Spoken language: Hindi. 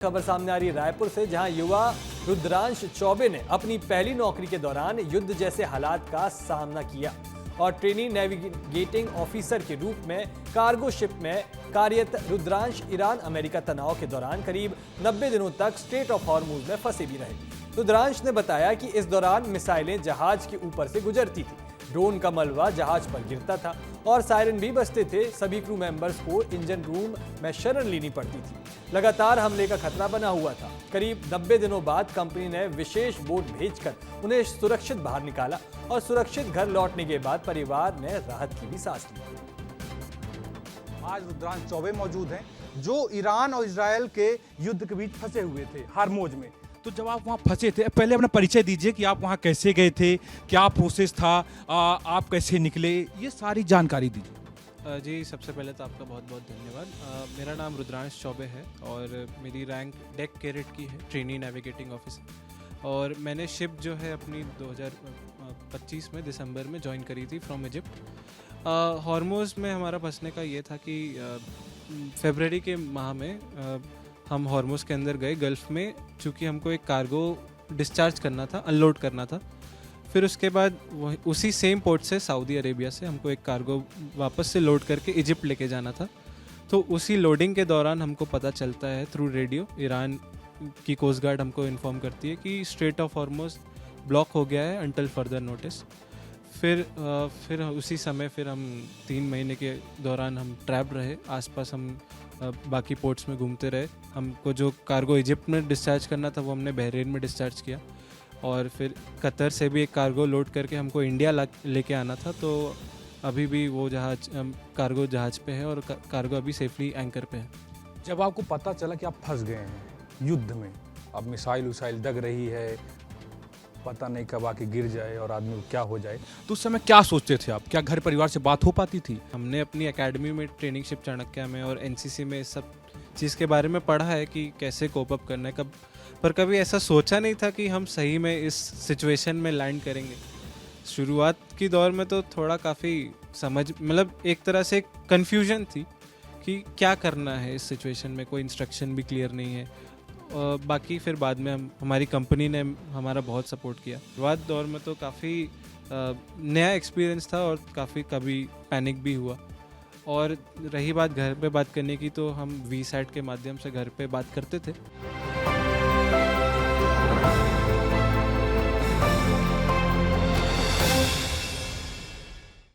खबर सामने आ रही है रायपुर से, जहां युवा रुद्रांश चौबे ने अपनी पहली नौकरी के दौरान युद्ध जैसे हालात का सामना किया और ट्रेनी नेविगेटिंग ऑफिसर के रूप में कार्गो शिप में कार्यरत रुद्रांश ईरान अमेरिका तनाव के दौरान करीब 90 दिनों तक स्ट्रेट ऑफ हॉर्मुज में फंसे भी रहे। रुद्रांश ने बताया कि इस दौरान मिसाइलें जहाज के ऊपर से गुजरती थी, ड्रोन का मलबा जहाज पर गिरता था और सायरन भी बजते थे। सभी क्रू मेंबर्स को इंजन रूम में शरण लेनी पड़ती थी। लगातार हमले का खतरा बना हुआ था। करीब 90 दिनों बाद कंपनी ने विशेष बोट भेजकर उन्हें सुरक्षित बाहर निकाला और सुरक्षित घर लौटने के बाद परिवार ने राहत की भी सांस ली। आज रुद्रांश चौबे मौजूद हैं जो ईरान और इजरायल के युद्ध के बीच फंसे हुए थे हरमोज में। तो जब आप वहाँ फंसे थे, पहले अपना परिचय दीजिए कि आप वहाँ कैसे गए थे, क्या प्रोसेस था, आप कैसे निकले, ये सारी जानकारी दीजिए। जी, सबसे पहले तो आपका बहुत बहुत धन्यवाद। मेरा नाम रुद्रांश चौबे है और मेरी रैंक डेक कैडेट की है, ट्रेनी नेविगेटिंग ऑफिसर। और मैंने शिप जो है अपनी 2025 में दिसंबर में ज्वाइन करी थी फ्रॉम इजिप्ट। हॉर्मोज में हमारा फंसने का ये था कि फरवरी के माह में हम हॉर्मोज के अंदर गए गल्फ़ में, चूँकि हमको एक कार्गो डिस्चार्ज करना था, अनलोड करना था। फिर उसके बाद उसी सेम पोर्ट से सऊदी अरेबिया से हमको एक कार्गो वापस से लोड करके इजिप्ट लेके जाना था। तो उसी लोडिंग के दौरान हमको पता चलता है थ्रू रेडियो, ईरान की कोस्ट गार्ड हमको इन्फॉर्म करती है कि स्ट्रेट ऑफ हॉर्मोज ब्लॉक हो गया है अंटिल फर्दर नोटिस। फिर उसी समय फिर हम 3 महीने के दौरान हम ट्रैप रहे। आसपास हम बाकी पोर्ट्स में घूमते रहे। हमको जो कार्गो इजिप्ट में डिस्चार्ज करना था वो हमने बहरीन में डिस्चार्ज किया और फिर कतर से भी एक कार्गो लोड करके हमको इंडिया लेके आना था। तो अभी भी वो जहाज कार्गो जहाज पे है और कार्गो अभी सेफली एंकर पे है। जब आपको पता चला कि आप फंस गए हैं युद्ध में, अब मिसाइल उसाइल दग रही है, पता नहीं कब आके गिर जाए और आदमी को क्या हो जाए, तो उस समय क्या सोचते थे आप? क्या घर परिवार से बात हो पाती थी? हमने अपनी एकेडमी में, ट्रेनिंग शिप चाणक्य में और एनसीसी में इस सब चीज़ के बारे में पढ़ा है कि कैसे कोप अप करना है। पर कभी ऐसा सोचा नहीं था कि हम सही में इस सिचुएशन में लैंड करेंगे। शुरुआत की दौर में तो थोड़ा काफ़ी मतलब एक तरह से कन्फ्यूजन थी कि क्या करना है इस सिचुएशन में, कोई इंस्ट्रक्शन भी क्लियर नहीं है। बाकी फिर बाद में हमारी कंपनी ने हमारा बहुत सपोर्ट किया। शुरुआत दौर में तो काफ़ी नया एक्सपीरियंस था और काफ़ी कभी पैनिक भी हुआ। और रही बात घर पे बात करने की, तो हम वीसैट के माध्यम से घर पे बात करते थे।